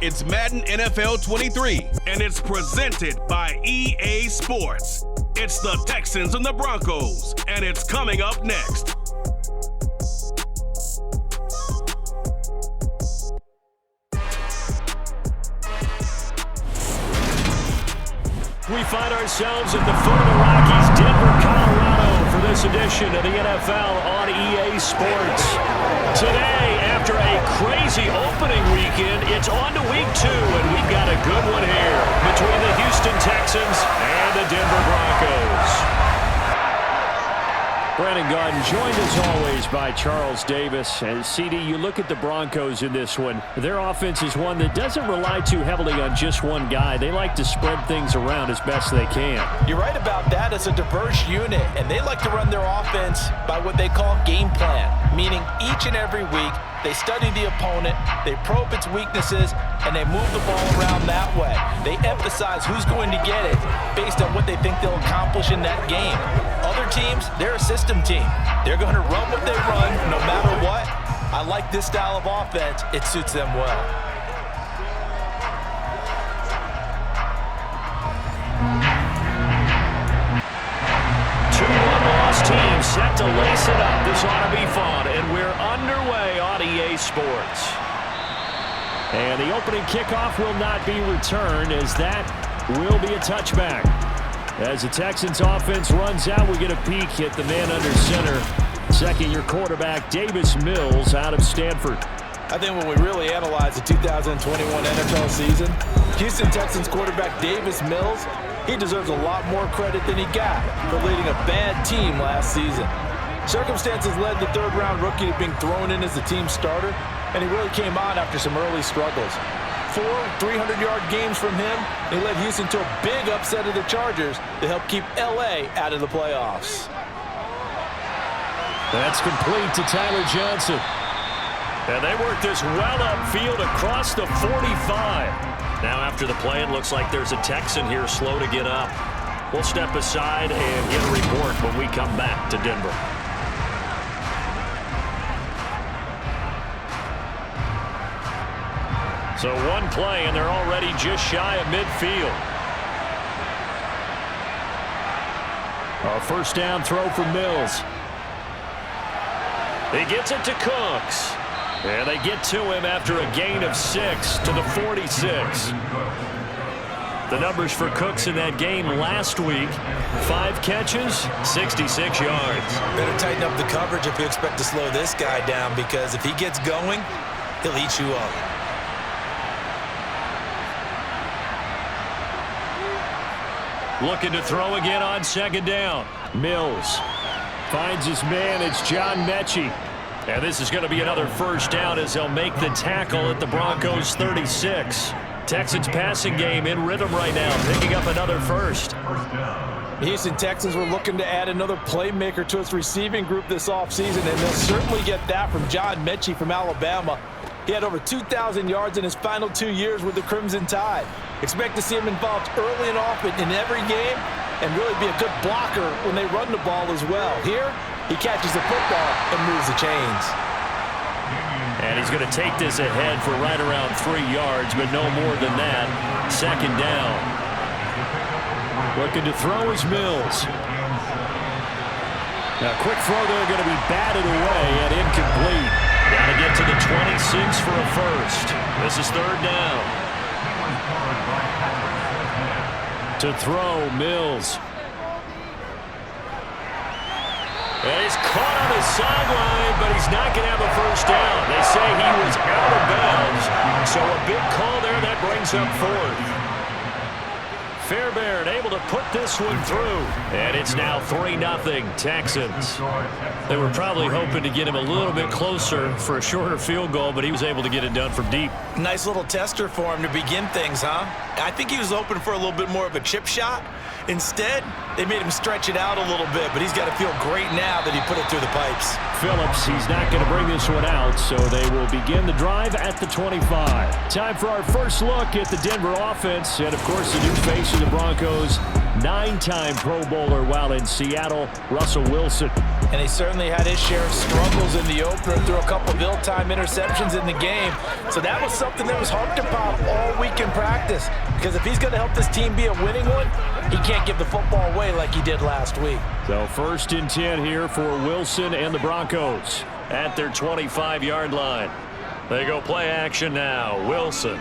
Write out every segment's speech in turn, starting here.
It's Madden NFL 23, and it's presented by EA Sports. It's the Texans and the Broncos, and it's coming up next. We find ourselves at the foot of the Rockies, Denver, Colorado, for this edition of the NFL on EA Sports. Today, after a crazy opening weekend, it's on to week 2, and we've got a good one here between the Houston Texans and the Denver Broncos. Brandon Garden joined as always by Charles Davis. And CD, you look at the Broncos in this one. Their offense is one that doesn't rely too heavily on just one guy. They like to spread things around as best they can. You're right about that. It's a diverse unit, and they like to run their offense by what they call game plan, meaning each and every week they study the opponent, they probe its weaknesses, and they move the ball around that way. They emphasize who's going to get it based on what they think they'll accomplish in that game. Other teams, they're a system team. They're going to run what they run no matter what. I like this style of offense. It suits them well. Two one-loss teams set to lace it up. This ought to be fun, and we're underway on EA Sports. And the opening kickoff will not be returned, as that will be a touchback. As the Texans offense runs out, we get a peek at the man under center. Second-year quarterback Davis Mills out of Stanford. I think when we really analyze the 2021 NFL season, Houston Texans quarterback Davis Mills, he deserves a lot more credit than he got for leading a bad team last season. Circumstances led the third-round rookie to being thrown in as the team starter, and he really came on after some early struggles. 4 300-yard games from him. He led Houston to a big upset of the Chargers to help keep L.A. out of the playoffs. That's complete to Tyler Johnson. And they work this well upfield across the 45. Now after the play, it looks like there's a Texan here slow to get up. We'll step aside and get a report when we come back to Denver. So one play, and they're already just shy of midfield. A first down throw for Mills. He gets it to Cooks. And they get to him after a gain of 6 to the 46. The numbers for Cooks in that game last week: 5 catches, 66 yards. Better tighten up the coverage if you expect to slow this guy down, because if he gets going, he'll eat you up. Looking to throw again on second down. Mills finds his man. It's John Mechie. And this is going to be another first down as they'll make the tackle at the Broncos 36. Texans passing game in rhythm right now, picking up another first. The Houston Texans were looking to add another playmaker to its receiving group this offseason, and they'll certainly get that from John Mechie from Alabama. He had over 2,000 yards in his final 2 years with the Crimson Tide. Expect to see him involved early and often in every game, and really be a good blocker when they run the ball as well. Here, he catches the football and moves the chains. And he's going to take this ahead for right around 3 yards, but no more than that. Second down. Looking to throw is Mills. Now, quick throw there, going to be batted away and incomplete. Got to get to the 26 for a first. This is third down. To throw, Mills. And he's caught on the sideline, but he's not going to have a first down. They say he was out of bounds, so a big call there that brings up fourth. Fairbairn able to put this one through, and it's now 3-0 Texans. They were probably hoping to get him a little bit closer for a shorter field goal, but he was able to get it done from deep. Nice little tester for him to begin things, huh? I think he was hoping for a little bit more of a chip shot. Instead, they made him stretch it out a little bit, but he's got to feel great now that he put it through the pipes. Phillips, he's not going to bring this one out, so they will begin the drive at the 25. Time for our first look at the Denver offense, and of course the new face of the Broncos, 9-time Pro Bowler while in Seattle, Russell Wilson. And he certainly had his share of struggles in the opener, threw a couple of ill-timed interceptions in the game. So that was something that was harped upon all week in practice. Because if he's going to help this team be a winning one, he can't give the football away like he did last week. So 1st and 10 here for Wilson and the Broncos at their 25-yard line. They go play action now. Wilson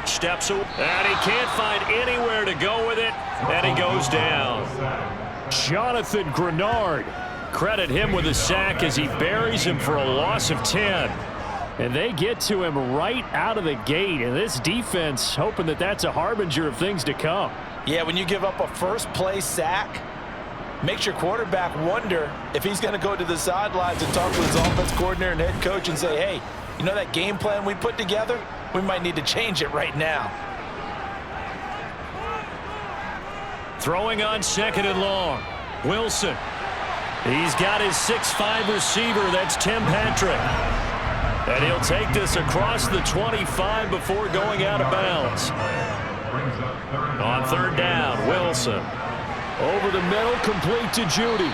steps away, and he can't find anywhere to go with it, and he goes down. Jonathan Grenard, credit him with a sack as he buries him for a loss of 10. And they get to him right out of the gate, and this defense hoping that that's a harbinger of things to come. Yeah, when you give up a first-play sack, makes your quarterback wonder if he's going to go to the sidelines and talk to his offense coordinator and head coach and say, hey, you know that game plan we put together? We might need to change it right now. Throwing on 2nd and long. Wilson. He's got his 6'5 receiver. That's Tim Patrick. And he'll take this across the 25 before going out of bounds. On 3rd down, Wilson. Over the middle, complete to Judy.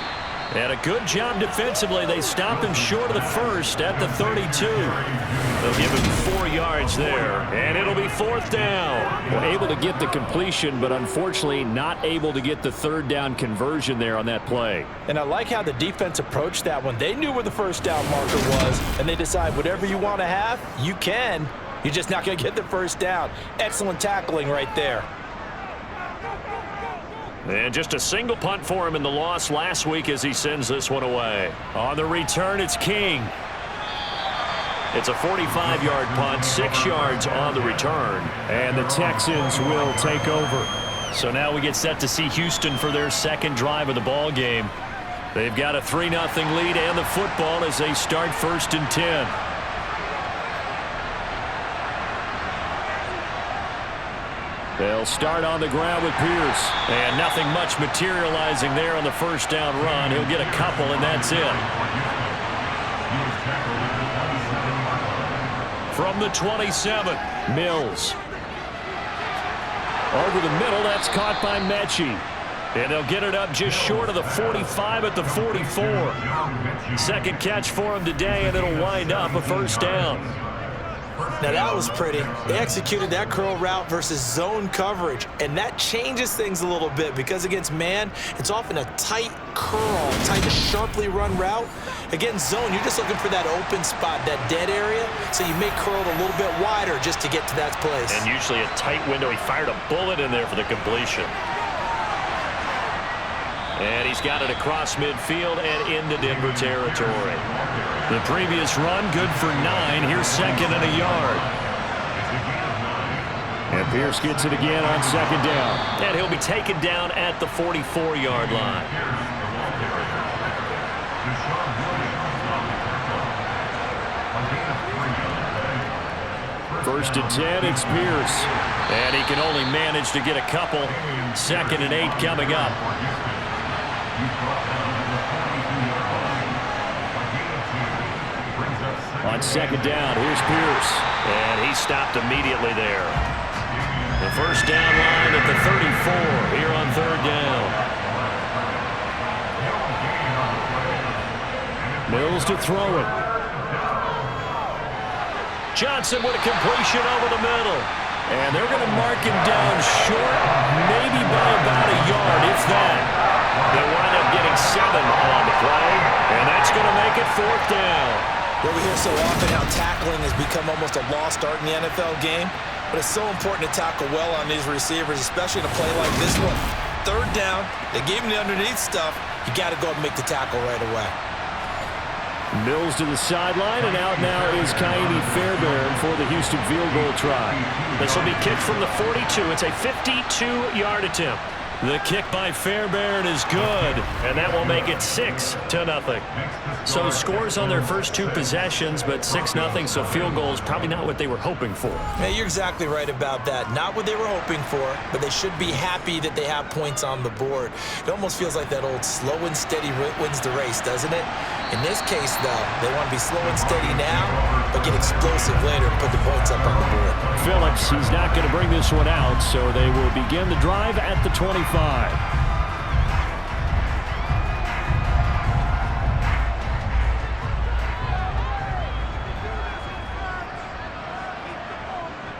And a good job defensively. They stopped him short of the first at the 32. They'll give him 4 yards there, and it'll be 4th down. Well, able to get the completion, but unfortunately not able to get the 3rd down conversion there on that play. And I like how the defense approached that one. They knew where the 1st down marker was, and they decide whatever you want to have, you can. You're just not going to get the 1st down. Excellent tackling right there. And just a single punt for him in the loss last week as he sends this one away. On the return, it's King. It's a 45-yard punt, 6 yards on the return. And the Texans will take over. So now we get set to see Houston for their 2nd drive of the ball game. They've got a 3-0 lead and the football as they start 1st and 10. They'll start on the ground with Pierce. And nothing much materializing there on the 1st down run. He'll get a couple, and that's it. From the 27, Mills. Over the middle, that's caught by Mechie. And they'll get it up just short of the 45 at the 44. 2nd catch for him today, and it'll wind up a 1st down. Now that was pretty. They executed that curl route versus zone coverage, and that changes things a little bit because against man, it's often a tight curl, tight to sharply run route. Against zone, you're just looking for that open spot, that dead area, so you may curl it a little bit wider just to get to that place. And usually a tight window. He fired a bullet in there for the completion. And he's got it across midfield and into Denver territory. The previous run, good for 9. Here's 2nd and a yard. And Pierce gets it again on 2nd down. And he'll be taken down at the 44-yard line. First and 10, it's Pierce. And he can only manage to get a couple. 2nd and 8 coming up. On 2nd down, here's Pierce. And he stopped immediately there. The 1st down line at the 34 here on 3rd down. Mills to throw it. Johnson with a completion over the middle. And they're going to mark him down short, maybe by about a yard, if that. They wind up getting 7 on the play, and that's going to make it 4th down. Well, we hear so often how tackling has become almost a lost art in the NFL game, but it's so important to tackle well on these receivers, especially in a play like this one. 3rd down, they gave him the underneath stuff. You got to go and make the tackle right away. Mills to the sideline, and out now is Kaimi Fairbairn for the Houston field goal try. This will be kicked from the 42. It's a 52-yard attempt. The kick by Fairbairn is good, and that will make it 6-0. So scores on their first 2 possessions, but 6-0, so field goal is probably not what they were hoping for. Yeah, you're exactly right about that. Not what they were hoping for, but they should be happy that they have points on the board. It almost feels like that old slow and steady wins the race, doesn't it? In this case, though, they want to be slow and steady now but get explosive later and put the points up on the board. Phillips, he's not going to bring this one out, so they will begin the drive at the 25.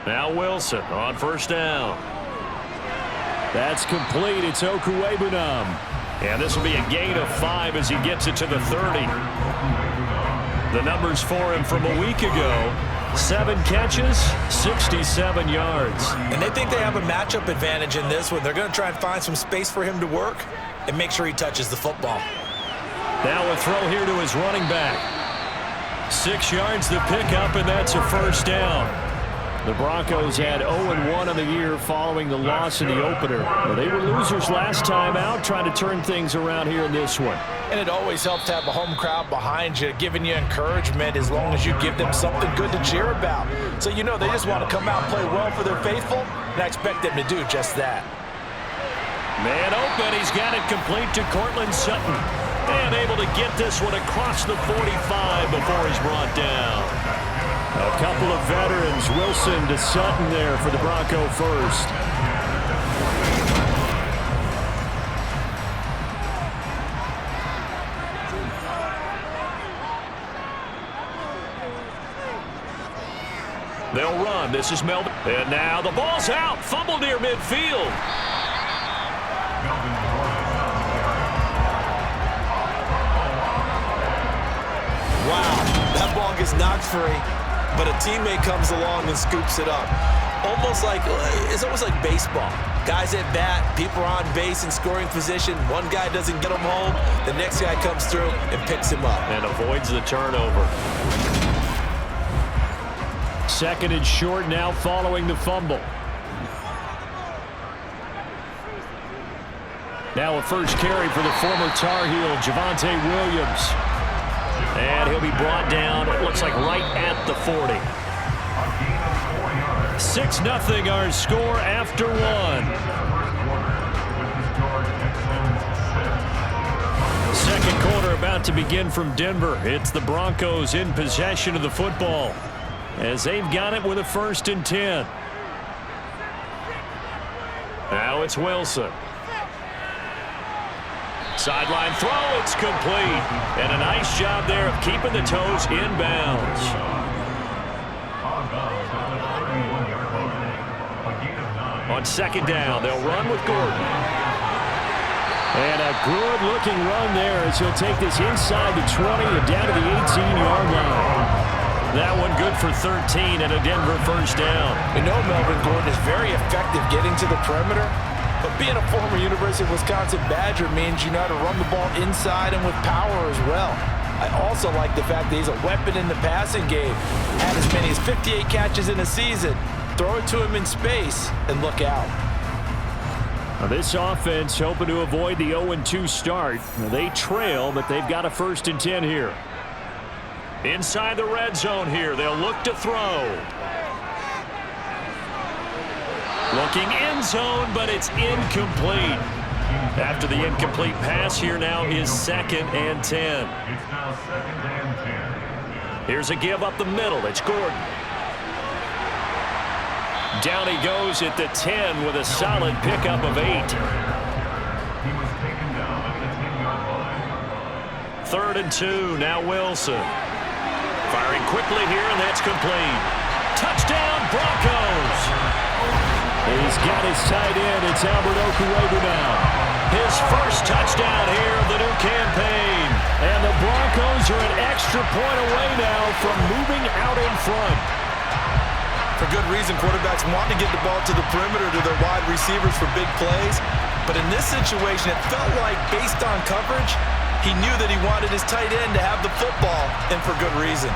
Now Wilson on first down. That's complete. It's Okuwebunam. And this will be a gain of 5 as he gets it to the 30. The numbers for him from a week ago: 7 catches, 67 yards. And they think they have a matchup advantage in this one. They're going to try and find some space for him to work and make sure he touches the football. Now a throw here to his running back. 6 yards to pick up, and that's a first down. The Broncos had 0-1 on the year following the loss in the opener. They were losers last time out, trying to turn things around here in this one. And it always helps to have a home crowd behind you, giving you encouragement as long as you give them something good to cheer about. So you know they just want to come out and play well for their faithful, and I expect them to do just that. Man open, he's got it complete to Cortland Sutton. And able to get this one across the 45 before he's brought down. A couple of veterans, Wilson to Sutton there for the Bronco first. They'll run. This is Melvin. And now the ball's out. Fumble near midfield. Wow, that ball gets knocked free, but a teammate comes along and scoops it up. It's almost like baseball. Guys at bat, people are on base in scoring position. One guy doesn't get him home. The next guy comes through and picks him up. And avoids the turnover. Second and short now following the fumble. Now a first carry for the former Tar Heel, Javonte Williams. And he'll be brought down, it looks like right at the 40. 6-0 our score after one. Second quarter about to begin from Denver. It's the Broncos in possession of the football as they've got it with a 1st and 10. Now it's Wilson. Sideline throw, it's complete. And a nice job there of keeping the toes inbounds. On second down, they'll run with Gordon. And a good-looking run there as he'll take this inside the 20 and down to the 18-yard line. That one good for 13 and a Denver first down. We know Melvin Gordon is very effective getting to the perimeter. But being a former University of Wisconsin Badger means you know how to run the ball inside and with power as well. I also like the fact that he's a weapon in the passing game. Had as many as 58 catches in a season. Throw it to him in space and look out. Now this offense hoping to avoid the 0-2 start. Now they trail, but they've got a 1st and 10 here. Inside the red zone here, they'll look to throw. Looking end zone, but it's incomplete. After the incomplete pass, here now is 2nd and 10. Here's a give up the middle. It's Gordon. Down he goes at the 10 with a solid pickup of 8. 3rd and 2, now Wilson. Firing quickly here, and that's complete. Touchdown, Broncos! He's got his tight end. It's Albert Okuwebunam. His first touchdown here of the new campaign. And the Broncos are an extra point away now from moving out in front. For good reason, quarterbacks want to get the ball to the perimeter to their wide receivers for big plays. But in this situation, it felt like, based on coverage, he knew that he wanted his tight end to have the football, and for good reason.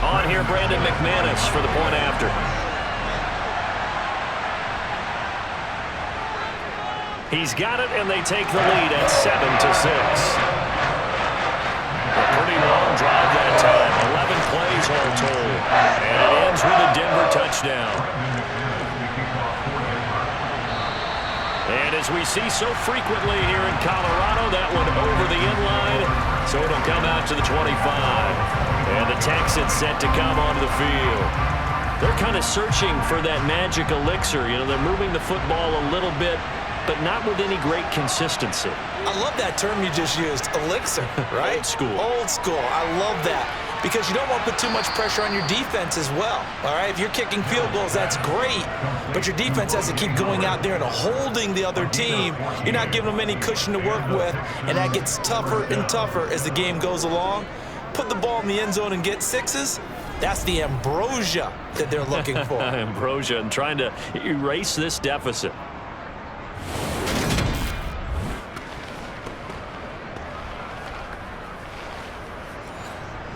On here, Brandon McManus for the point after. He's got it, and they take the lead at 7-6. A pretty long drive that time. 11 plays all told. And it ends with a Denver touchdown. And as we see so frequently here in Colorado, that one over the inline, so it'll come out to the 25. And the Texans set to come onto the field. They're kind of searching for that magic elixir. You know, they're moving the football a little bit, but not with any great consistency. I love that term you just used, elixir, right? Old school. Old school. I love that. Because you don't want to put too much pressure on your defense as well, all right? If you're kicking field goals, that's great, but your defense has to keep going out there and holding the other team. You're not giving them any cushion to work with, and that gets tougher and tougher as the game goes along. Put the ball in the end zone and get sixes. That's the ambrosia that they're looking for. Ambrosia, and trying to erase this deficit.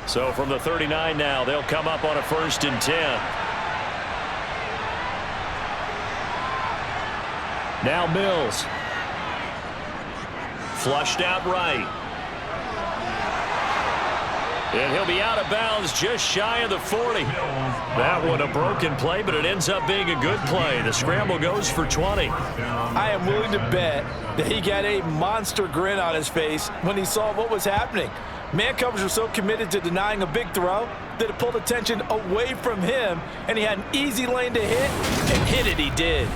So from the 39 now, they'll come up on a 1st and 10. Now Mills. Flushed out right. And he'll be out of bounds just shy of the 40. That one a broken play, but it ends up being a good play. The scramble goes for 20. I am willing to bet that he got a monster grin on his face when he saw what was happening. Man coverage was so committed to denying a big throw that it pulled attention away from him, and he had an easy lane to hit, and hit it he did.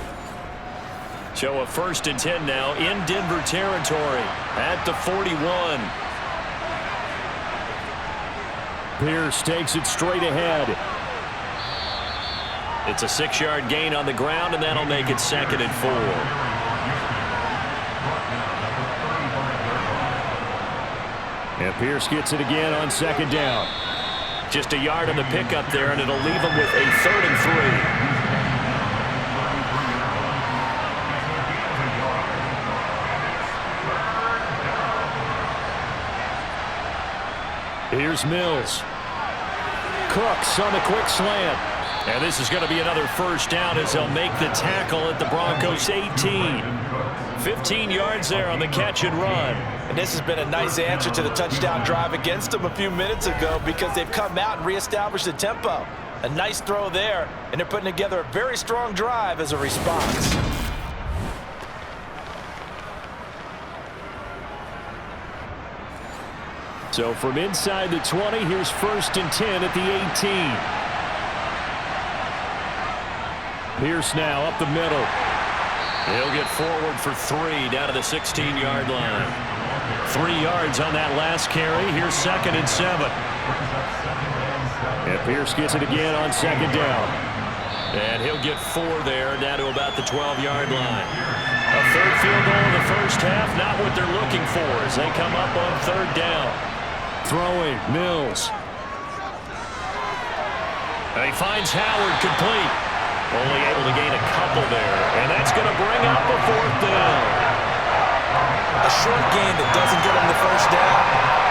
So a 1st and 10 now in Denver territory at the 41. Pierce takes it straight ahead. It's a 6-yard gain on the ground, and that'll make it 2nd and 4. And Pierce gets it again on 2nd down. Just a yard on the pickup there, and it'll leave him with a 3rd and 3. Here's Mills. Cooks on the quick slant. And this is going to be another 1st down as they'll make the tackle at the Broncos 18. 15 yards there on the catch and run. And this has been a nice answer to the touchdown drive against them a few minutes ago because they've come out and reestablished the tempo. A nice throw there, and they're putting together a very strong drive as a response. So from inside the 20, here's 1st and 10 at the 18. Pierce now up the middle. He'll get forward for 3 down to the 16-yard line. 3 yards on that last carry. Here's 2nd and 7. And Pierce gets it again on 2nd down. And he'll get 4 there, down to about the 12-yard line. A 3rd field goal in the 1st half, not what they're looking for as they come up on 3rd down. Throwing, Mills. And he finds Howard complete. Only able to gain a couple there. And that's going to bring up a 4th down. A short gain that doesn't get him the 1st down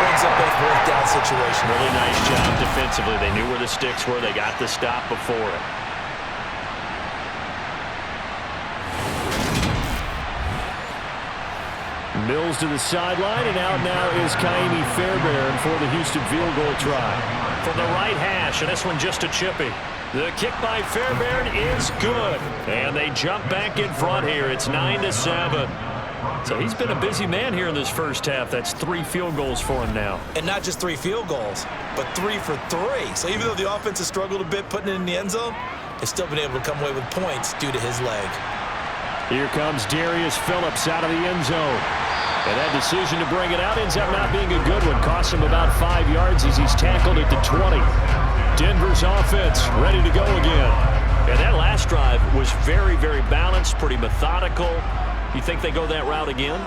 brings up a 4th down situation. Really nice job defensively. They knew where the sticks were. They got the stop before it. Mills to the sideline, and out now is Kaimi Fairbairn for the Houston field goal try. From the right hash, and this one just a chippy. The kick by Fairbairn is good. And they jump back in front here. It's 9-7. So he's been a busy man here in this 1st half. That's 3 field goals for him now. And not just 3 field goals, but 3 for 3. So even though the offense has struggled a bit putting it in the end zone, they've still been able to come away with points due to his leg. Here comes Darius Phillips out of the end zone. And that decision to bring it out ends up not being a good one. Costs him about 5 yards as he's tackled at the 20. Denver's offense ready to go again. And that last drive was very, very balanced, pretty methodical. You think they go that route again?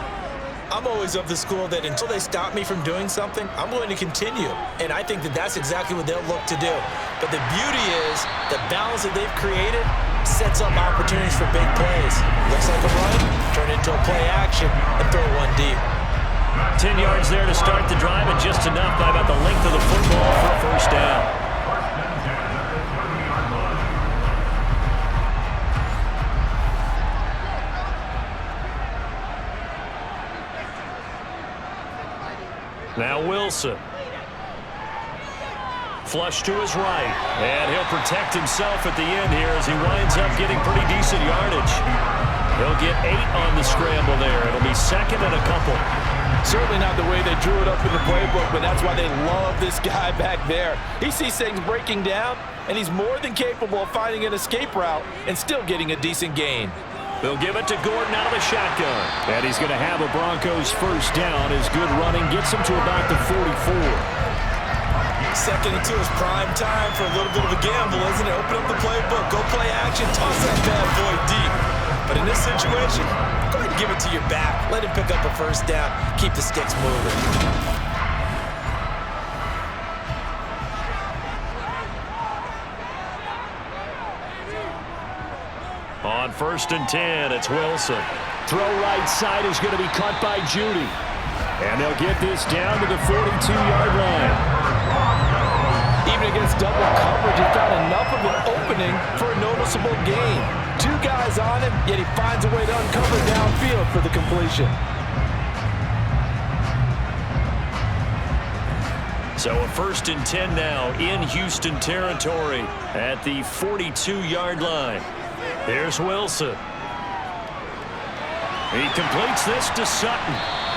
I'm always of the school that until they stop me from doing something, I'm going to continue. And I think that that's exactly what they'll look to do. But the beauty is the balance that they've created sets up opportunities for big plays. Looks like a run, turn it into a play action, and throw one deep. 10 yards there to start the drive, and just enough by about the length of the football for a 1st down. Now Wilson. Flush to his right. And he'll protect himself at the end here as he winds up getting pretty decent yardage. He'll get 8 on the scramble there. It'll be second and a couple. Certainly not the way they drew it up in the playbook, but that's why they love this guy back there. He sees things breaking down, and he's more than capable of finding an escape route and still getting a decent gain. They'll give it to Gordon out of the shotgun. And he's going to have a Broncos first down. His good running gets him to about the 44. Second and 2 is prime time for a little bit of a gamble, isn't it? Open up the playbook, go play action, toss that bad boy deep. But in this situation, go ahead and give it to your back. Let him pick up a first down. Keep the sticks moving. On first and 10, it's Wilson. Throw right side is going to be caught by Judy. And they'll get this down to the 42-yard line. Even against double coverage, he found enough of an opening for a noticeable gain. 2 guys on him, yet he finds a way to uncover downfield for the completion. So a first and 10 now in Houston territory at the 42-yard line. Here's Wilson. He completes this to Sutton.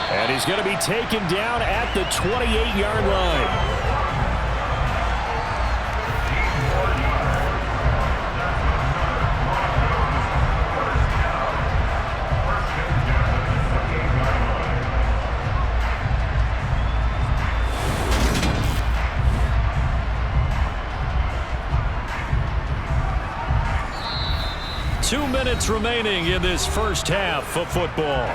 And he's going to be taken down at the 28-yard line. 2 minutes remaining in this first half of football.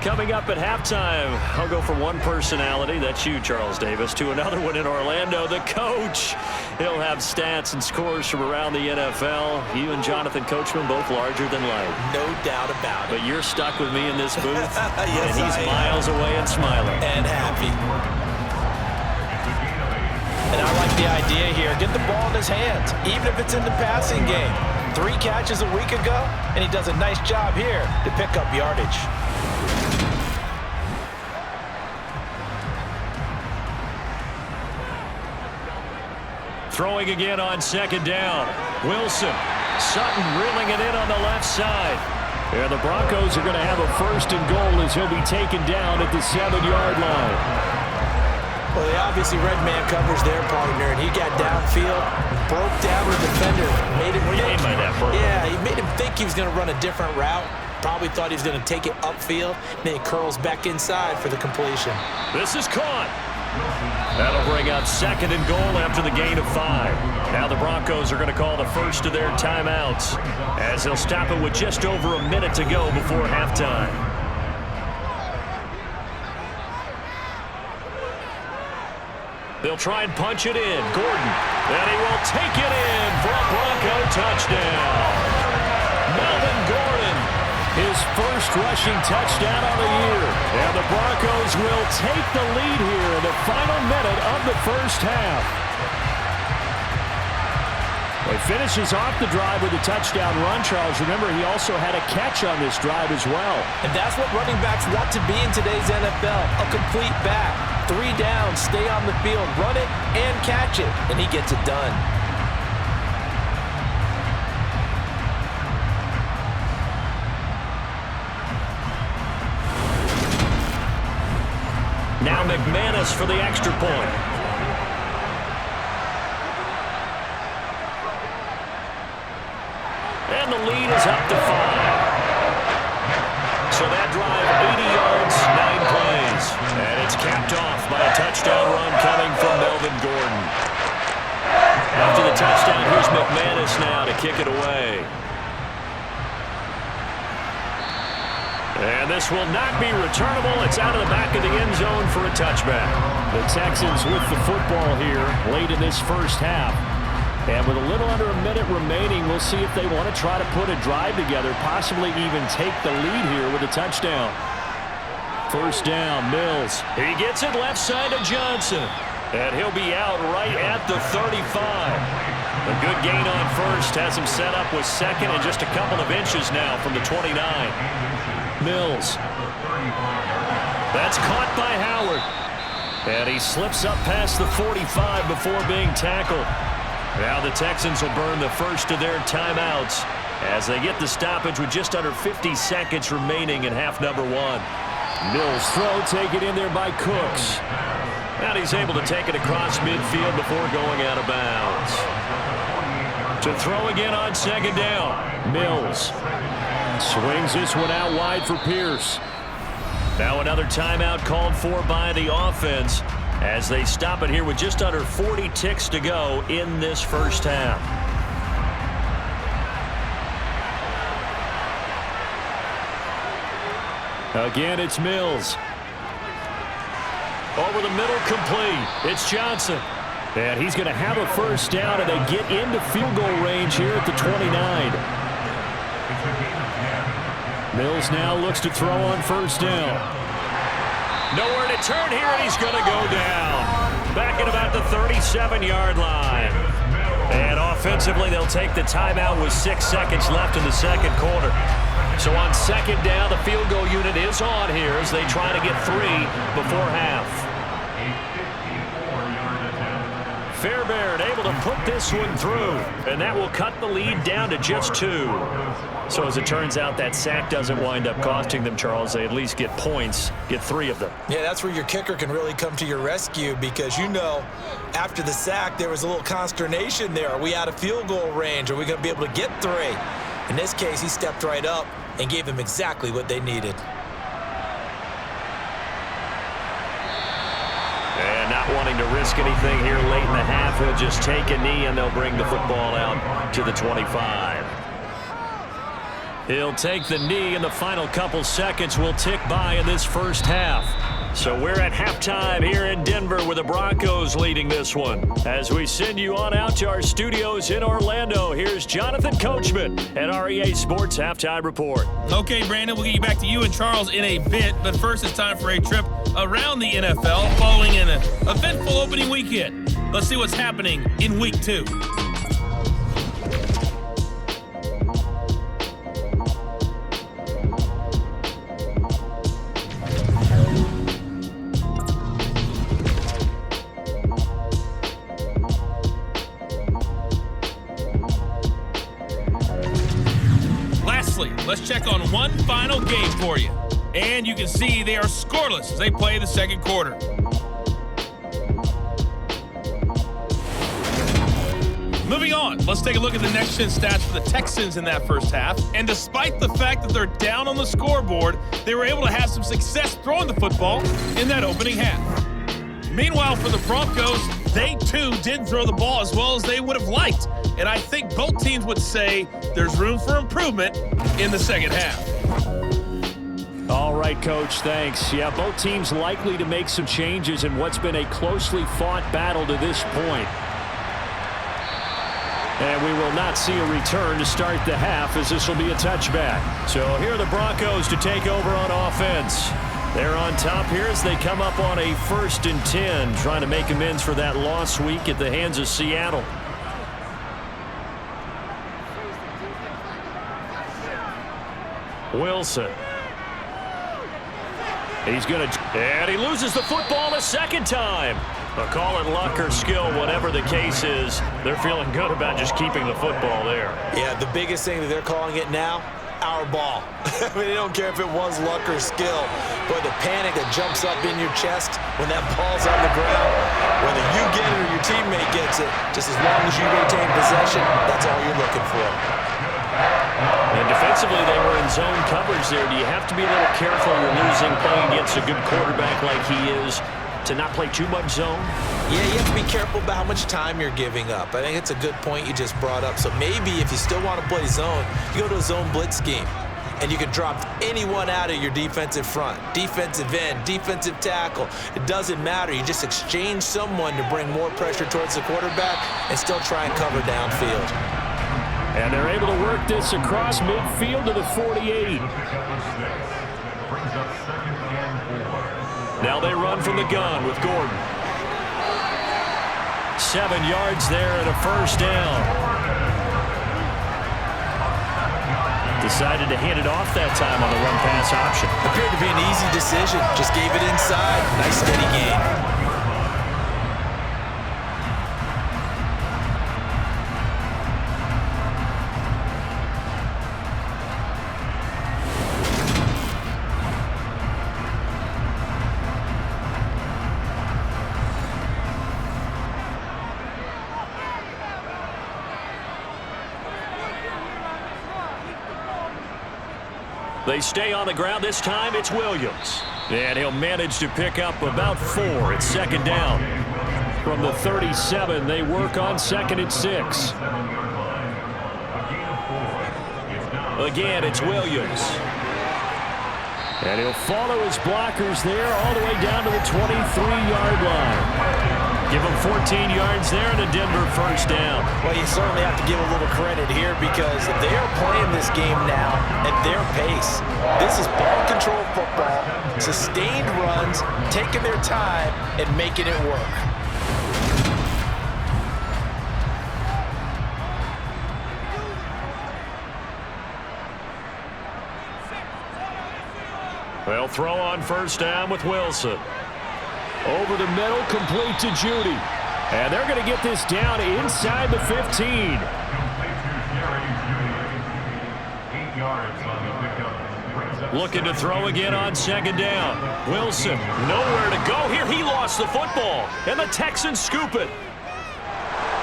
Coming up at halftime, I'll go from one personality, that's you, Charles Davis, to another one in Orlando, the coach. He'll have stats and scores from around the NFL. You and Jonathan Coachman both larger than life. No doubt about it. But you're stuck with me in this booth, yes, and he's miles away and smiling. And happy. And I like the idea here. Get the ball in his hands, even if it's in the passing game. 3 catches a week ago, and he does a nice job here to pick up yardage. Throwing again on second down. Wilson. Sutton reeling it in on the left side. And the Broncos are going to have a first and goal as he'll be taken down at the 7-yard line. Well, they obviously red man covers their partner, and he got downfield, broke down the defender, made him think. By that part. Yeah, he made him think he was going to run a different route. Probably thought he was going to take it upfield, then he curls back inside for the completion. This is caught. That'll bring up second and goal after the gain of 5. Now the Broncos are going to call the first of their timeouts as they'll stop it with just over a minute to go before halftime. They'll try and punch it in. Gordon. And he will take it in for a Bronco touchdown. Melvin Gordon, his first rushing touchdown of the year. And the Broncos will take the lead here in the final minute of the first half. He finishes off the drive with a touchdown run, Charles. Remember, he also had a catch on this drive as well. And that's what running backs want to be in today's NFL, a complete back. 3 downs, stay on the field, run it, and catch it, and he gets it done. Now McManus for the extra point. And the lead is up to 5. So that drive, 80 yards, 9 plays. And it's capped off by a touchdown run coming from Melvin Gordon. After the touchdown, here's McManus now to kick it away. And this will not be returnable. It's out of the back of the end zone for a touchback. The Texans with the football here late in this first half. And with a little under a minute remaining, we'll see if they want to try to put a drive together, possibly even take the lead here with a touchdown. First down, Mills. He gets it left side to Johnson. And he'll be out right at the 35. A good gain on first has him set up with second and just a couple of inches now from the 29. Mills. That's caught by Howard. And he slips up past the 45 before being tackled. Now the Texans will burn the first of their timeouts as they get the stoppage with just under 50 seconds remaining in half number one. Mills throw taken in there by Cooks. And he's able to take it across midfield before going out of bounds. To throw again on second down. Mills swings this one out wide for Pierce. Now another timeout called for by the offense as they stop it here with just under 40 ticks to go in this first half. Again, it's Mills. Over the middle, complete. It's Johnson. And he's going to have a first down, and they get into field goal range here at the 29. Mills now looks to throw on first down. Nowhere to turn here, and he's going to go down. Back at about the 37-yard line. And offensively, they'll take the timeout with 6 seconds left in the second quarter. So on second down, the field goal unit is on here as they try to get 3 before half. Fairbairn able to put this one through, and that will cut the lead down to just 2. So as it turns out, that sack doesn't wind up costing them, Charles. They at least get points, get 3 of them. Yeah, that's where your kicker can really come to your rescue because, you know, after the sack, there was a little consternation there. Are we out of field goal range? Are we going to be able to get 3? In this case, he stepped right up and gave them exactly what they needed. And not wanting to risk anything here late in the half, he'll just take a knee and they'll bring the football out to the 25. He'll take the knee, and the final couple seconds will tick by in this first half. So we're at halftime here in Denver with the Broncos leading this one. As we send you on out to our studios in Orlando, here's Jonathan Coachman at our EA Sports Halftime Report. Okay, Brandon, we'll get you back to you and Charles in a bit, but first it's time for a trip around the NFL following an eventful opening weekend. Let's see what's happening in Week 2. Let's check on one final game for you. And you can see they are scoreless as they play the second quarter. Moving on, let's take a look at the next-gen stats for the Texans in that first half. And despite the fact that they're down on the scoreboard, they were able to have some success throwing the football in that opening half. Meanwhile, for the Broncos, they too didn't throw the ball as well as they would have liked. And I think both teams would say there's room for improvement in the second half. All right, Coach, thanks. Yeah, both teams likely to make some changes in what's been a closely fought battle to this point. And we will not see a return to start the half as this will be a touchback. So here are the Broncos to take over on offense. They're on top here as they come up on a 1st and 10, trying to make amends for that lost week at the hands of Seattle. Wilson. He's going to, and he loses the football a second time. But call it luck or skill, whatever the case is, they're feeling good about just keeping the football there. Yeah, the biggest thing that they're calling it now, our ball. I mean, they don't care if it was luck or skill, but the panic that jumps up in your chest when that ball's on the ground, whether you get it or your teammate gets it, just as long as you maintain possession, that's all you're looking for. And defensively, they were in zone coverage there. Do you have to be a little careful you're losing playing against a good quarterback like he is to not play too much zone? Yeah, you have to be careful about how much time you're giving up. I think it's a good point you just brought up. So maybe if you still want to play zone, you go to a zone blitz scheme. And you can drop anyone out of your defensive front, defensive end, defensive tackle. It doesn't matter. You just exchange someone to bring more pressure towards the quarterback and still try and cover downfield. And they're able to work this across midfield to the 48. Now they run from the gun with Gordon. 7 yards there and a first down. Decided to hand it off that time on the run-pass option. Appeared to be an easy decision. Just gave it inside. Nice steady gain. They stay on the ground. This time it's Williams. And he'll manage to pick up about 4. It's second down. From the 37, they work on 2nd and 6. Again, it's Williams. And he'll follow his blockers there all the way down to the 23-yard line. Give him 14 yards there and a Denver first down. Well, you certainly have to give a little credit here because they are playing this game now at their pace. This is ball control football, sustained runs, taking their time and making it work. They'll throw on first down with Wilson. Over the middle, complete to Judy. And they're going to get this down inside the 15. Looking to throw again on second down. Wilson, nowhere to go here. He lost the football, and the Texans scoop it.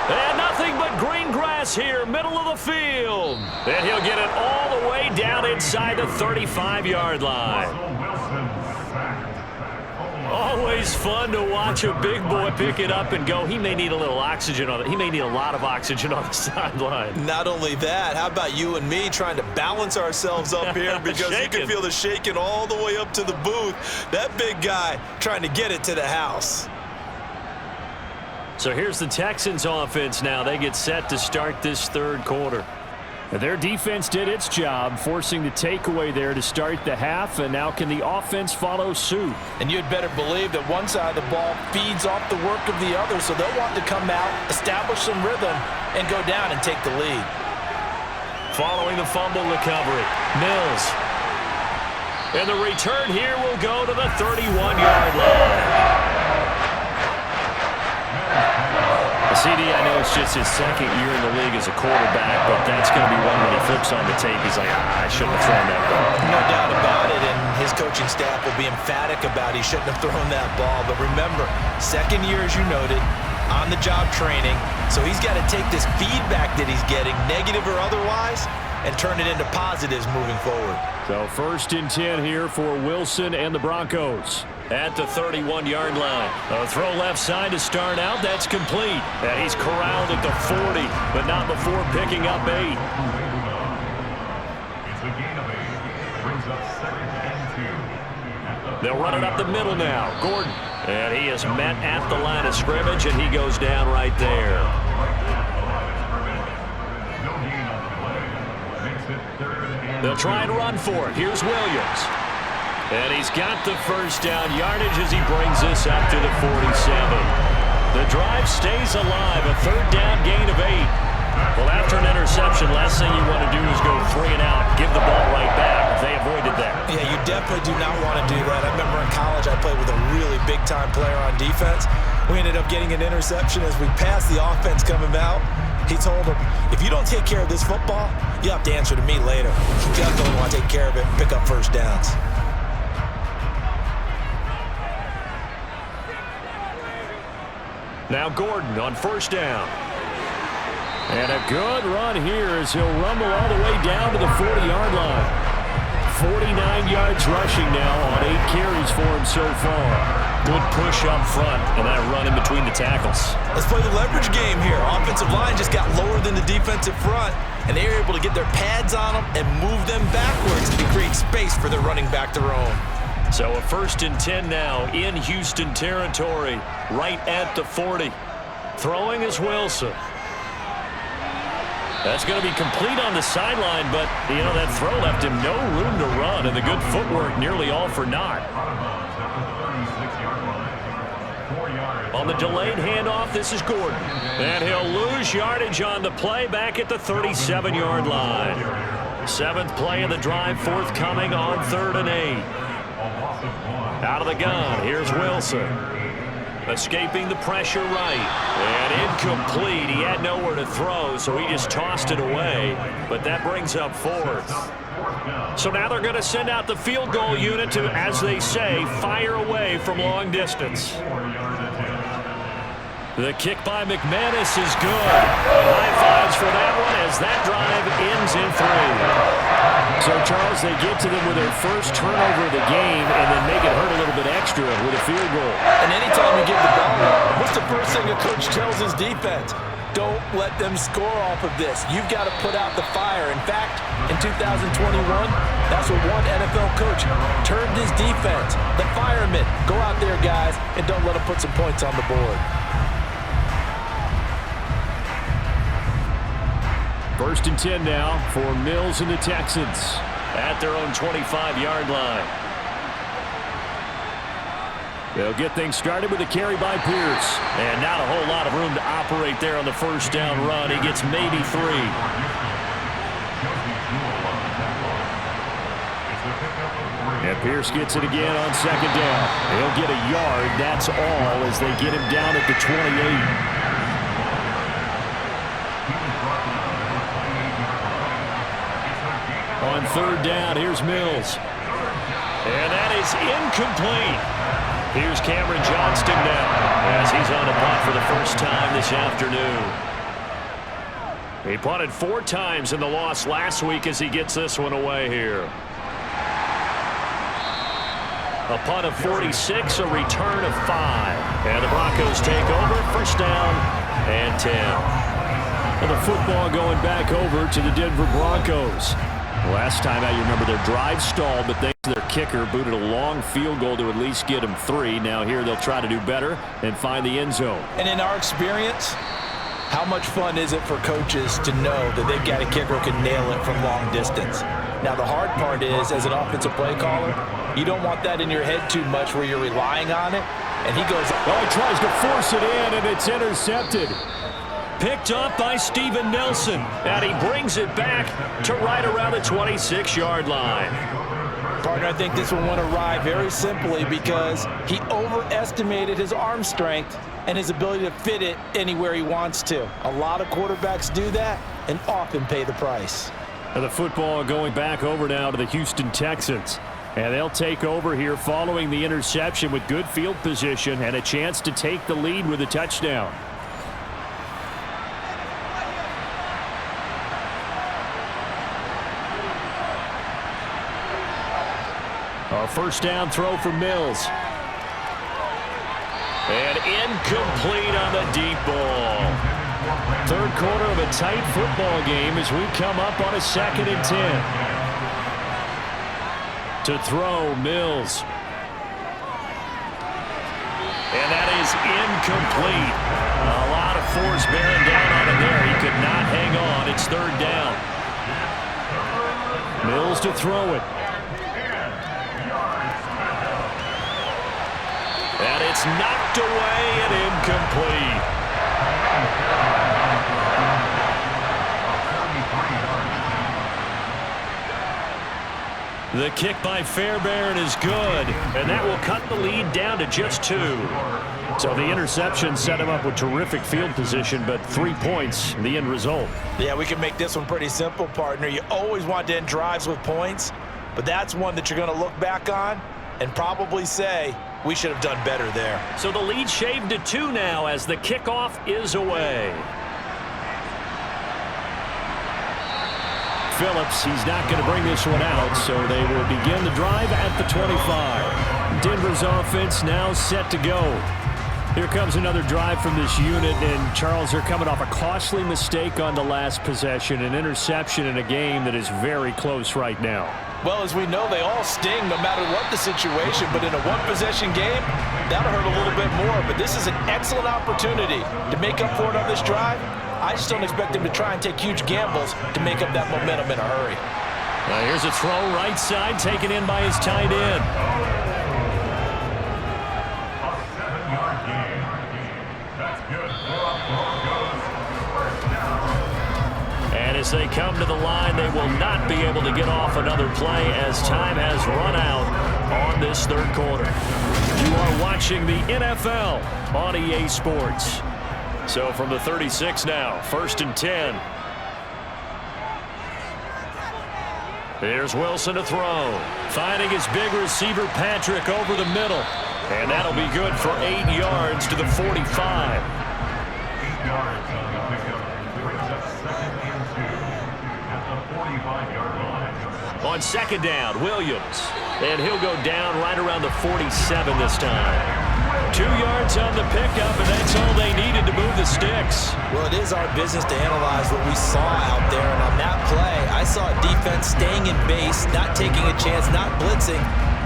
And nothing but green grass here, middle of the field. And he'll get it all the way down inside the 35-yard line. Always fun to watch a big boy pick it up and go. He may need a little oxygen on it. He may need a lot of oxygen on the sideline. Not only that, how about you and me trying to balance ourselves up here because you can feel the shaking all the way up to the booth. That big guy trying to get it to the house. So here's the Texans offense now. They get set to start this third quarter. Their defense did its job, forcing the takeaway there to start the half, and now can the offense follow suit? And you'd better believe that one side of the ball feeds off the work of the other, so they'll want to come out, establish some rhythm, and go down and take the lead. Following the fumble recovery, Mills. And the return here will go to the 31-yard line. CD, I know it's just his second year in the league as a quarterback, but that's going to be one when he flips on the tape. He's like, I shouldn't have thrown that ball. No doubt about it, and his coaching staff will be emphatic about he shouldn't have thrown that ball. But remember, second year, as you noted, on-the-job training, so he's got to take this feedback that he's getting, negative or otherwise, and turn it into positives moving forward. So 1st and 10 here for Wilson and the Broncos. At the 31-yard line. A throw left side to start out. That's complete. And he's corralled at the 40, but not before picking up 8. It's a gain of 8. Brings up 2nd and 2. They'll run it up the middle now. Gordon. And he is met at the line of scrimmage, and he goes down right there. They'll try and run for it. Here's Williams. And he's got the first down yardage as he brings this up to the 47. The drive stays alive, a 3rd down gain of 8. Well, after an interception, last thing you want to do is go 3 and out, give the ball right back. They avoided that. Yeah, you definitely do not want to do that. I remember in college I played with a really big-time player on defense. We ended up getting an interception as we passed the offense coming out. He told him, if you don't take care of this football, you'll have to answer to me later. You definitely want to take care of it and pick up first downs. Now Gordon on first down. And a good run here as he'll rumble all the way down to the 40-yard line. 49 yards rushing now on 8 carries for him so far. Good push up front and that run in between the tackles. Let's play the leverage game here. Offensive line just got lower than the defensive front, and they were able to get their pads on them and move them backwards to create space for their running back to roam. So a 1st and 10 now in Houston territory, right at the 40. Throwing is Wilson. That's going to be complete on the sideline, but, you know, that throw left him no room to run, and the good footwork nearly all for naught. On the delayed handoff, this is Gordon. And he'll lose yardage on the play back at the 37-yard line. 7th play of the drive forthcoming on 3rd and 8. Out of the gun, here's Wilson. Escaping the pressure right. And incomplete. He had nowhere to throw, so he just tossed it away. But that brings up 4th. So now they're going to send out the field goal unit to, as they say, fire away from long distance. The kick by McManus is good. High fives for that one as that drive ends in 3. So, Charles, as they get to them with their first turnover of the game and then make it hurt a little bit extra with a field goal. And anytime you give the ball up, what's the first thing a coach tells his defense? Don't let them score off of this. You've got to put out the fire. In fact, in 2021, that's what one NFL coach termed his defense. The firemen. Go out there, guys, and don't let them put some points on the board. First and 10 now for Mills and the Texans at their own 25-yard line. They'll get things started with a carry by Pierce. And not a whole lot of room to operate there on the first down run. He gets maybe 3. And Pierce gets it again on second down. He'll get a yard. That's all as they get him down at the 28. On third down, here's Mills. And that is incomplete. Here's Cameron Johnston now as he's on a punt for the first time this afternoon. He punted 4 times in the loss last week as he gets this one away here. A punt of 46, a return of 5. And the Broncos take over, first down and 10. And the football going back over to the Denver Broncos. Last time out, you remember their drive stalled, but thanks to their kicker, booted a long field goal to at least get them 3. Now here they'll try to do better and find the end zone. And in our experience, how much fun is it for coaches to know that they've got a kicker who can nail it from long distance? Now the hard part is, as an offensive play caller, you don't want that in your head too much where you're relying on it. And he goes, he tries to force it in, and it's intercepted. Picked up by Steven Nelson, and he brings it back to right around the 26-yard line. Partner, I think this one went awry very simply because he overestimated his arm strength and his ability to fit it anywhere he wants to. A lot of quarterbacks do that and often pay the price. And the football going back over now to the Houston Texans. And they'll take over here following the interception with good field position and a chance to take the lead with a touchdown. A first down throw for Mills. And incomplete on the deep ball. Third quarter of a tight football game as we come up on a 2nd and 10. To throw, Mills. And that is incomplete. A lot of force bearing down on him there. He could not hang on. It's 3rd down. Mills to throw it. And it's knocked away and incomplete. The kick by Fairbairn is good, and that will cut the lead down to just 2. So the interception set him up with terrific field position, but 3 points, the end result. Yeah, we can make this one pretty simple, partner. You always want to end drives with points, but that's one that you're going to look back on and probably say, we should have done better there. So the lead shaved to 2 now as the kickoff is away. Phillips, he's not going to bring this one out, so they will begin the drive at the 25. Denver's offense now set to go. Here comes another drive from this unit, and Charles, they're coming off a costly mistake on the last possession, an interception in a game that is very close right now. Well, as we know, they all sting no matter what the situation, but in a one-possession game, that'll hurt a little bit more. But this is an excellent opportunity to make up for it on this drive. I just don't expect him to try and take huge gambles to make up that momentum in a hurry. Now here's a throw right side, taken in by his tight end. A 7-yard gain. That's good for a Broncos first down. And as they come to the line, they will not be able to get off another play as time has run out on this 3rd quarter. You are watching the NFL on EA Sports. So from the 36 now, 1st and 10. Here's Wilson to throw. Finding his big receiver, Patrick, over the middle. And that'll be good for 8 yards to the 45. 8 yards on the pickup. Brings up 2nd and 2 at the 45-yard line. On second down, Williams. And he'll go down right around the 47 this time. 2 yards on the pickup, and that's all they needed to move the sticks. Well, it is our business to analyze what we saw out there, and on that play, I saw a defense staying in base, not taking a chance, not blitzing,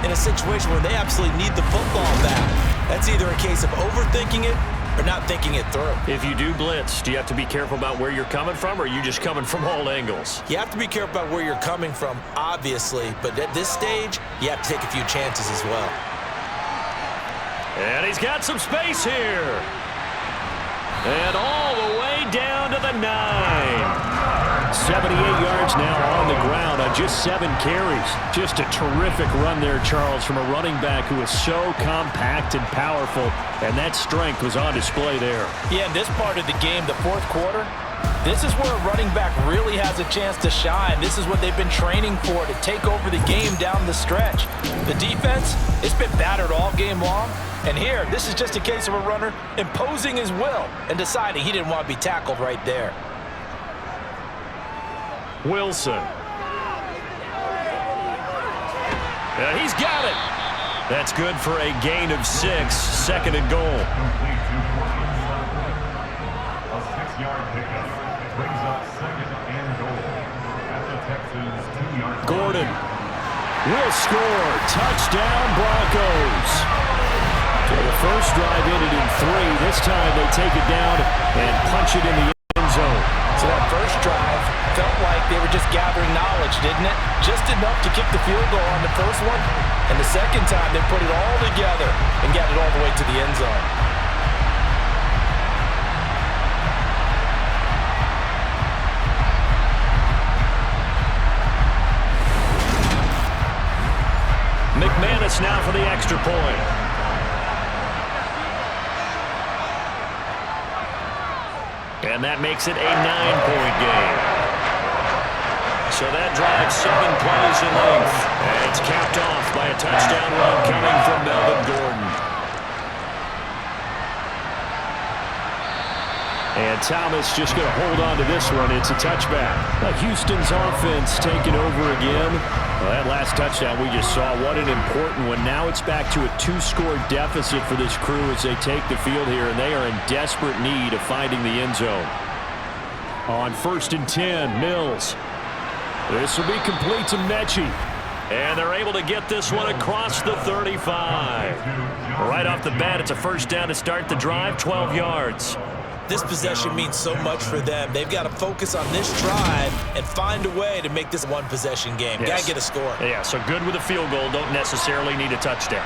in a situation where they absolutely need the football back. That's either a case of overthinking it or not thinking it through. If you do blitz, do you have to be careful about where you're coming from, or are you just coming from all angles? You have to be careful about where you're coming from, obviously, but at this stage, you have to take a few chances as well. And he's got some space here. And all the way down to the 9. 78 yards now on the ground on just 7 carries. Just a terrific run there, Charles, from a running back who is so compact and powerful, and that strength was on display there. Yeah, in this part of the game, the fourth quarter, this is where a running back really has a chance to shine. This is what they've been training for, to take over the game down the stretch. The defense, it's been battered all game long. And here, this is just a case of a runner imposing his will and deciding he didn't want to be tackled right there. Wilson. And he's got it. That's good for a gain of 6, 2nd and goal. Complete to Portland South. A 6-yard pickup brings up 2nd and goal at the Texans' 2-yard line. Gordon will score. Touchdown, Broncos. So the first drive ended in 3. This time they take it down and punch it in the end zone. So that first drive felt like they were just gathering knowledge, didn't it? Just enough to kick the field goal on the first one. And the second time they put it all together and got it all the way to the end zone. McManus now for the extra point. And that makes it a 9-point game. So that drives 7 plays in length. And it's capped off by a touchdown run coming from Melvin Gordon. And Thomas just going to hold on to this one. It's a touchback. Houston's offense taking over again. Well, that last touchdown we just saw, what an important one. Now it's back to a 2-score deficit for this crew as they take the field here, and they are in desperate need of finding the end zone. On 1st and 10, Mills. This will be complete to Mechie. And they're able to get this one across the 35. Right off the bat, it's a first down to start the drive, 12 yards. This possession means so much for them. They've got to focus on this drive and find a way to make this one-possession game. Yes. Got to get a score. Yeah, so good with a field goal. Don't necessarily need a touchdown.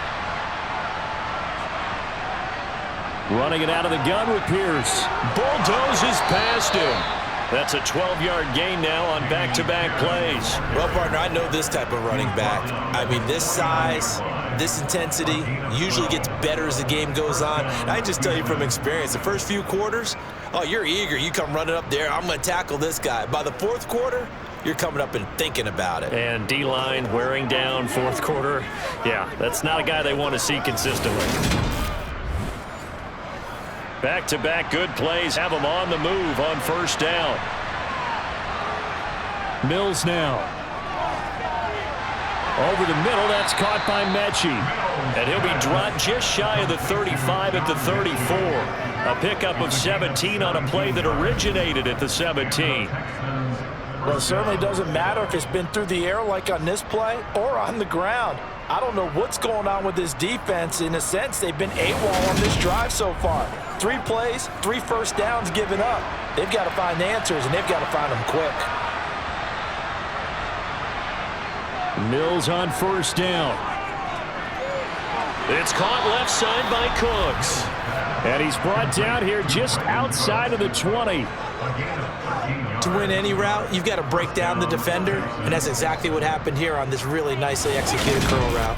Running it out of the gun with Pierce. Bulldozes past him. That's a 12-yard gain now on back-to-back plays. Well, partner, I know this type of running back. I mean, this size, this intensity usually gets better as the game goes on. And I just tell you from experience, the first few quarters, oh, you're eager. You come running up there, I'm going to tackle this guy. By the fourth quarter, you're coming up and thinking about it. And D-line wearing down fourth quarter. Yeah, that's not a guy they want to see consistently. Back-to-back good plays have them on the move on first down. Mills now. Over the middle, that's caught by Mechie. And he'll be dropped just shy of the 35 at the 34. A pickup of 17 on a play that originated at the 17. Well, it certainly doesn't matter if it's been through the air like on this play or on the ground. I don't know what's going on with this defense. In a sense, they've been AWOL on this drive so far. 3 plays, 3 first downs given up. They've got to find answers, and they've got to find them quick. Mills on first down. It's caught left side by Cooks. And he's brought down here just outside of the 20. To win any route, you've got to break down the defender, and that's exactly what happened here on this really nicely executed curl route.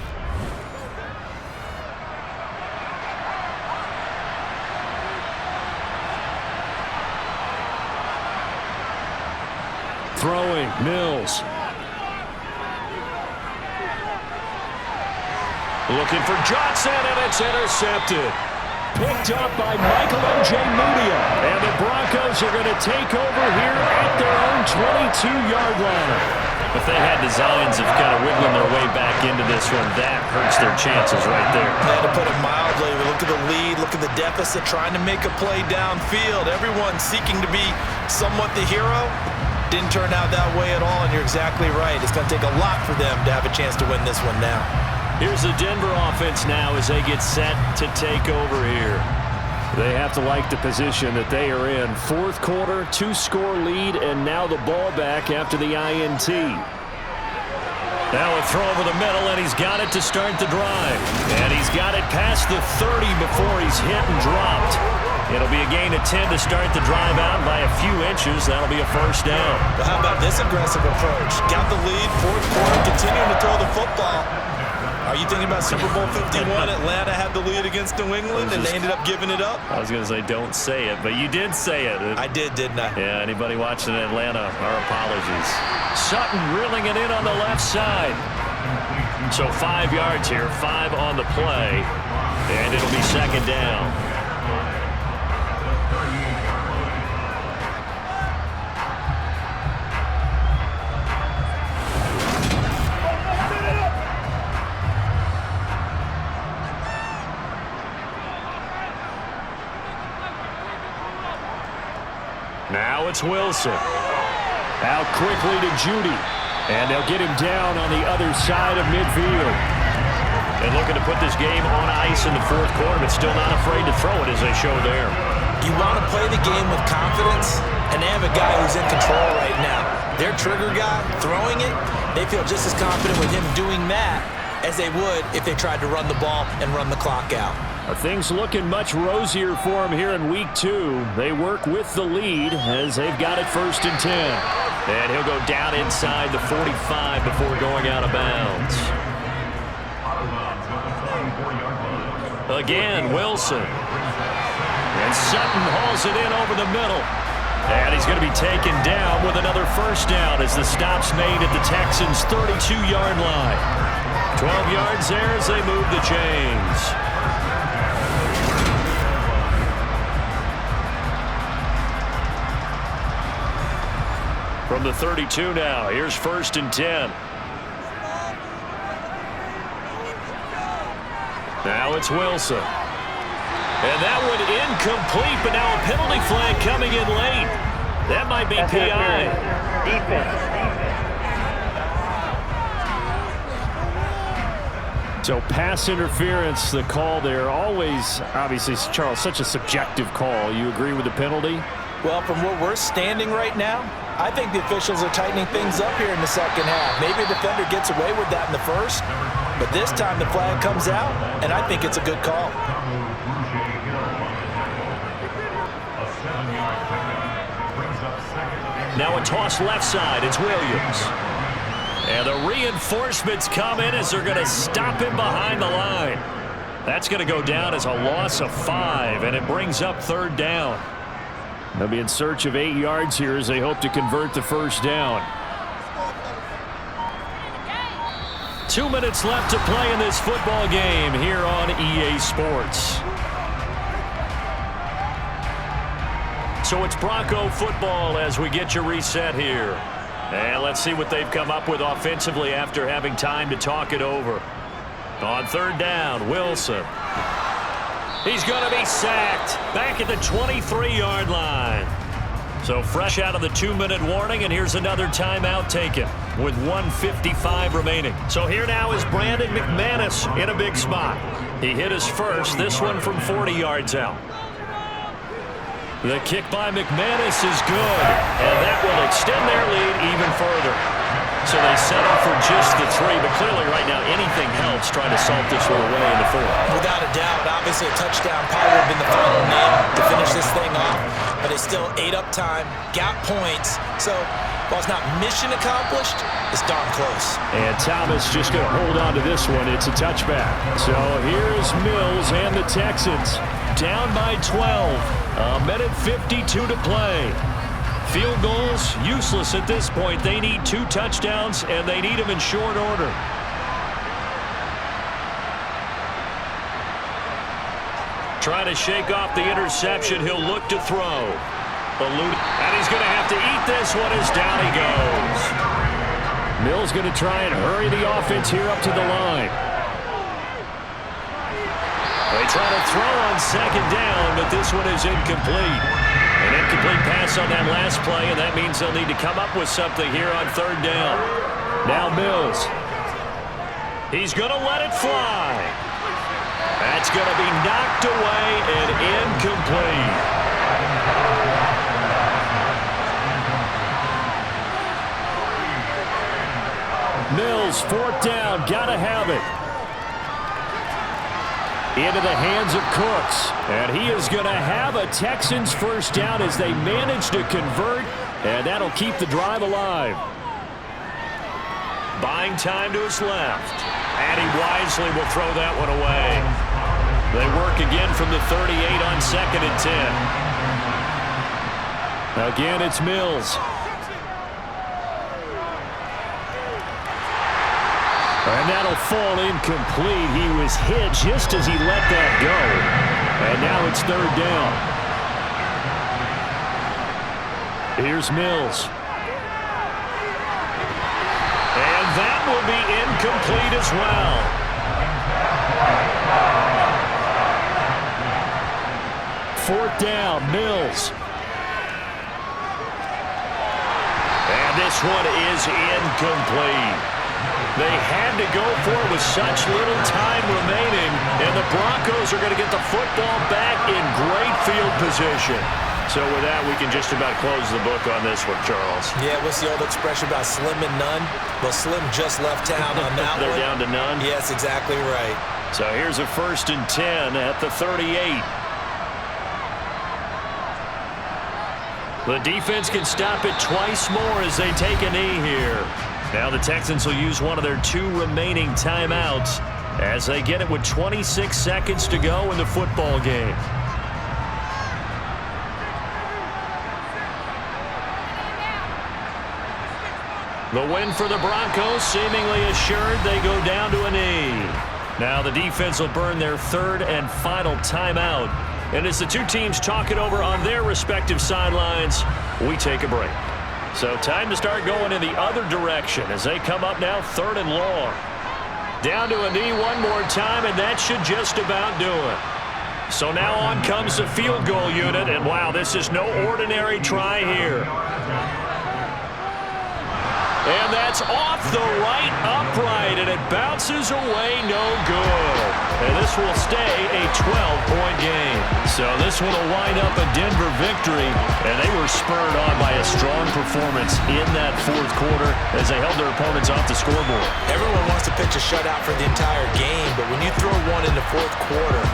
Throwing, Mills. Looking for Johnson, and it's intercepted. Picked up by Michael O.J. Mudia. And the Broncos are going to take over here at their own 22-yard line. If they had designs of kind of wiggling their way back into this one, that hurts their chances right there. Yeah, to put it mildly, look at the lead, look at the deficit, trying to make a play downfield. Everyone seeking to be somewhat the hero. Didn't turn out that way at all, and you're exactly right. It's going to take a lot for them to have a chance to win this one now. Here's the Denver offense now as they get set to take over here. They have to like the position that they are in. Fourth quarter, 2-score lead, and now the ball back after the INT. Now a throw over the middle, and he's got it to start the drive. And he's got it past the 30 before he's hit and dropped. It'll be a gain of 10 to start the drive out by a few inches. That'll be a first down. But how about this aggressive approach? Got the lead, fourth quarter, continuing to throw the football. Are you thinking about Super Bowl 51? Atlanta had the lead against New England, and they ended up giving it up? I was going to say don't say it, but you did say it. I did, didn't I? Yeah, anybody watching Atlanta, our apologies. Sutton reeling it in on the left side. So 5 yards here, 5 on the play, and it'll be second down. Now it's Wilson. Out quickly to Judy. And they'll get him down on the other side of midfield. And looking to put this game on ice in the fourth quarter, but still not afraid to throw it as they show there. You want to play the game with confidence, and they have a guy who's in control right now. Their trigger guy, throwing it, they feel just as confident with him doing that as they would if they tried to run the ball and run the clock out. Things looking much rosier for him here in week 2. They work with the lead as they've got it 1st and 10. And he'll go down inside the 45 before going out of bounds. Again, Wilson. And Sutton hauls it in over the middle. And he's going to be taken down with another first down as the stop's made at the Texans' 32-yard line. 12 yards there as they move the chains. From the 32 now, here's 1st and 10. Now it's Wilson. And that one incomplete, but now a penalty flag coming in late. That might be PI. So pass interference, the call there. Always, obviously, Charles, such a subjective call. You agree with the penalty? Well, from where we're standing right now, I think the officials are tightening things up here in the second half. Maybe a defender gets away with that in the first, but this time the flag comes out, and I think it's a good call. Now a toss left side. It's Williams. And the reinforcements come in as they're going to stop him behind the line. That's going to go down as a loss of 5, and it brings up 3rd down. They'll be in search of 8 yards here as they hope to convert the first down. 2 minutes left to play in this football game here on EA Sports. So it's Bronco football as we get you reset here. And let's see what they've come up with offensively after having time to talk it over. On 3rd down, Wilson. He's going to be sacked back at the 23-yard line. So fresh out of the 2-minute warning, and here's another timeout taken with 1:55 remaining. So here now is Brandon McManus in a big spot. He hit his first, this one from 40 yards out. The kick by McManus is good, and that will extend their lead even further. So they settle for just the 3, but clearly right now anything helps trying to salt this one away in the 4th. Without a doubt, obviously a touchdown probably would have been the final nail to finish this thing off, but they still ate up time, got points, so while it's not mission accomplished, it's darn close. And Thomas just going to hold on to this one. It's a touchback. So here's Mills and the Texans down by 12. A minute 52 to play. Field goals, useless at this point. They need 2 touchdowns, and they need them in short order. Trying to shake off the interception. He'll look to throw. And he's going to have to eat this one as down he goes. Mills going to try and hurry the offense here up to the line. They try to throw on second down, but this one is incomplete. An incomplete pass on that last play, and that means they'll need to come up with something here on third down. Now Mills. He's going to let it fly. That's going to be knocked away and incomplete. Mills, fourth down, gotta have it. Into the hands of Cooks, and he is going to have a Texans first down as they manage to convert, and that'll keep the drive alive. Buying time to his left, and he wisely will throw that one away. They work again from the 38 on second and 10. Again, it's Mills. And that'll fall incomplete. He was hit just as he let that go. And now it's third down. Here's Mills. And that will be incomplete as well. Fourth down, Mills. And this one is incomplete. They had to go for it with such little time remaining, and the Broncos are going to get the football back in great field position. So with that, we can just about close the book on this one, Charles. Yeah, what's the old expression about slim and none? Well, Slim just left town on that They're down to none? Yes, exactly right. So here's a 1st and 10 at the 38. The defense can stop it twice more as they take a knee here. Now the Texans will use one of their 2 remaining timeouts as they get it with 26 seconds to go in the football game. The win for the Broncos seemingly assured. They go down to a knee. Now the defense will burn their 3rd and final timeout. And as the 2 teams talk it over on their respective sidelines, we take a break. So time to start going in the other direction as they come up now 3rd and long. Down to a knee one more time, and that should just about do it. So now on comes the field goal unit, and wow, this is no ordinary try here. And that's off the right upright, and it bounces away no good. And this will stay a 12-point game. So this one will wind up a Denver victory, and they were spurred on by a strong performance in that 4th quarter as they held their opponents off the scoreboard. Everyone wants to pitch a shutout for the entire game, but when you throw one in the 4th quarter,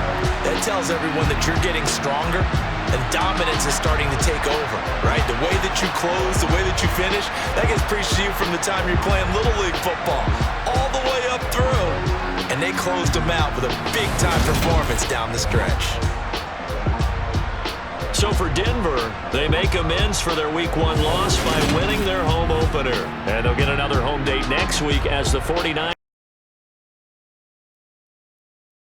that tells everyone that you're getting stronger and dominance is starting to take over, right? The way that you close, the way that you finish, that gets preached to you from the time you're playing Little League football all the way up through. And they closed them out with a big-time performance down the stretch. So for Denver, they make amends for their Week 1 loss by winning their home opener. And they'll get another home date next week as the 49ers